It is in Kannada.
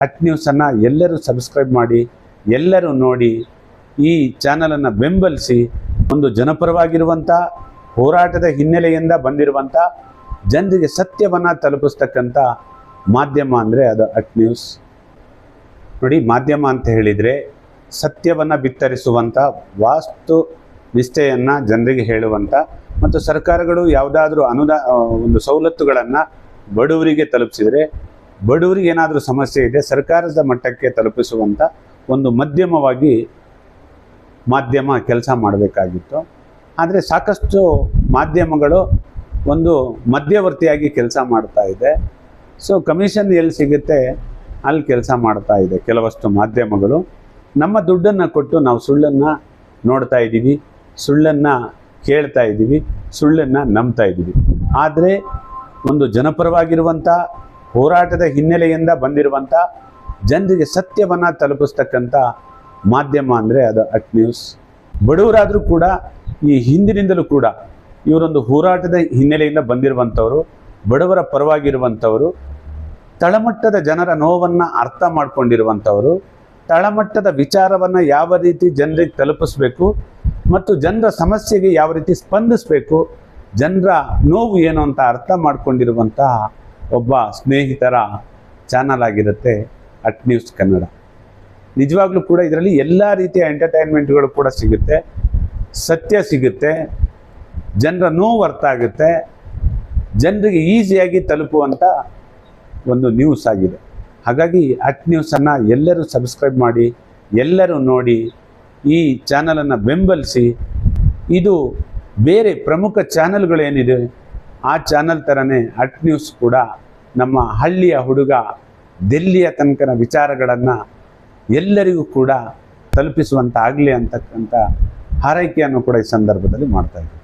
ಅಟ್ ನ್ಯೂಸನ್ನು ಎಲ್ಲರೂ ಸಬ್ಸ್ಕ್ರೈಬ್ ಮಾಡಿ, ಎಲ್ಲರೂ ನೋಡಿ, ಈ ಚಾನಲನ್ನು ಬೆಂಬಲಿಸಿ. ಒಂದು ಜನಪರವಾಗಿರುವಂಥ ಹೋರಾಟದ ಹಿನ್ನೆಲೆಯಿಂದ ಬಂದಿರುವಂಥ ಜನರಿಗೆ ಸತ್ಯವನ್ನು ತಲುಪಿಸ್ತಕ್ಕಂಥ ಮಾಧ್ಯಮ ಅಂದರೆ ಅದು ಅಟ್ ನ್ಯೂಸ್. ನೋಡಿ, ಮಾಧ್ಯಮ ಅಂತ ಹೇಳಿದರೆ ಸತ್ಯವನ್ನು ಬಿತ್ತರಿಸುವಂಥ, ವಾಸ್ತು ನಿಷ್ಠೆಯನ್ನು ಜನರಿಗೆ ಹೇಳುವಂಥ, ಮತ್ತು ಸರ್ಕಾರಗಳು ಯಾವುದಾದ್ರೂ ಒಂದು ಸವಲತ್ತುಗಳನ್ನು ಬಡವರಿಗೆ ತಲುಪಿಸಿದರೆ, ಬಡವರಿಗೆ ಏನಾದರೂ ಸಮಸ್ಯೆ ಇದೆ ಸರ್ಕಾರದ ಮಟ್ಟಕ್ಕೆ ತಲುಪಿಸುವಂಥ ಒಂದು ಮಾಧ್ಯಮವಾಗಿ ಮಾಧ್ಯಮ ಕೆಲಸ ಮಾಡಬೇಕಾಗಿತ್ತು. ಆದರೆ ಸಾಕಷ್ಟು ಮಾಧ್ಯಮಗಳು ಒಂದು ಮಧ್ಯವರ್ತಿಯಾಗಿ ಕೆಲಸ ಮಾಡ್ತಾ ಇದೆ. ಸೊ ಕಮಿಷನ್ ಎಲ್ಲಿ ಸಿಗುತ್ತೆ ಅಲ್ಲಿ ಕೆಲಸ ಮಾಡ್ತಾ ಇದೆ ಕೆಲವಷ್ಟು ಮಾಧ್ಯಮಗಳು. ನಮ್ಮ ದುಡ್ಡನ್ನು ಕೊಟ್ಟು ನಾವು ಸುಳ್ಳನ್ನು ನೋಡ್ತಾ ಇದ್ದೀವಿ, ಸುಳ್ಳನ್ನು ಕೇಳ್ತಾ ಇದ್ದೀವಿ, ಸುಳ್ಳನ್ನು ನಂಬ್ತಾ ಇದ್ದೀವಿ. ಆದರೆ ಒಂದು ಜನಪರವಾಗಿರುವಂಥ ಹೋರಾಟದ ಹಿನ್ನೆಲೆಯಿಂದ ಬಂದಿರುವಂಥ ಜನರಿಗೆ ಸತ್ಯವನ್ನು ತಲುಪಿಸ್ತಕ್ಕಂಥ ಮಾಧ್ಯಮ ಅಂದರೆ ಅದು ಅಟ್ ನ್ಯೂಸ್. ಬಡವರಾದರೂ ಕೂಡ ಈ ಹಿಂದಿನಿಂದಲೂ ಕೂಡ ಇವರೊಂದು ಹೋರಾಟದ ಹಿನ್ನೆಲೆಯಿಂದ ಬಂದಿರುವಂಥವರು, ಬಡವರ ಪರವಾಗಿರುವಂಥವರು, ತಳಮಟ್ಟದ ಜನರ ನೋವನ್ನು ಅರ್ಥ ಮಾಡ್ಕೊಂಡಿರುವಂಥವರು, ತಳಮಟ್ಟದ ವಿಚಾರವನ್ನು ಯಾವ ರೀತಿ ಜನರಿಗೆ ತಲುಪಿಸ್ಬೇಕು ಮತ್ತು ಜನರ ಸಮಸ್ಯೆಗೆ ಯಾವ ರೀತಿ ಸ್ಪಂದಿಸಬೇಕು, ಜನರ ನೋವು ಏನು ಅಂತ ಅರ್ಥ ಮಾಡ್ಕೊಂಡಿರುವಂತಹ ಒಬ್ಬ ಸ್ನೇಹಿತರ ಚಾನಲ್ ಆಗಿರುತ್ತೆ ಅಟ್ ನ್ಯೂಸ್ ಕನ್ನಡ. ನಿಜವಾಗ್ಲೂ ಕೂಡ ಇದರಲ್ಲಿ ಎಲ್ಲ ರೀತಿಯ ಎಂಟರ್ಟೈನ್ಮೆಂಟ್ಗಳು ಕೂಡ ಸಿಗುತ್ತೆ, ಸತ್ಯ ಸಿಗುತ್ತೆ, ಜನರ ನೋವು ಅರ್ಥ ಆಗುತ್ತೆ, ಜನರಿಗೆ ಈಸಿಯಾಗಿ ತಲುಪುವಂಥ ಒಂದು ನ್ಯೂಸ್ ಆಗಿದೆ. ಹಾಗಾಗಿ ಅಟ್ ನ್ಯೂಸನ್ನು ಎಲ್ಲರೂ ಸಬ್ಸ್ಕ್ರೈಬ್ ಮಾಡಿ, ಎಲ್ಲರೂ ನೋಡಿ, ಈ ಚಾನಲನ್ನು ಬೆಂಬಲಿಸಿ. ಇದು ಬೇರೆ ಪ್ರಮುಖ ಚಾನಲ್ಗಳೇನಿದೆ ಆ ಚಾನಲ್ ಥರನೇ ಅಟ್ ನ್ಯೂಸ್ ಕೂಡ ನಮ್ಮ ಹಳ್ಳಿಯ ಹುಡುಗ ದಿಲ್ಲಿಯ ತನಕನ ವಿಚಾರಗಳನ್ನು ಎಲ್ಲರಿಗೂ ಕೂಡ ತಲುಪಿಸುವಂಥ ಆಗಲಿ ಅಂತಕ್ಕಂಥ ಹಾರೈಕೆಯನ್ನು ಕೂಡ ಈ ಸಂದರ್ಭದಲ್ಲಿ ಮಾಡ್ತಾ ಇದ್ದೀವಿ.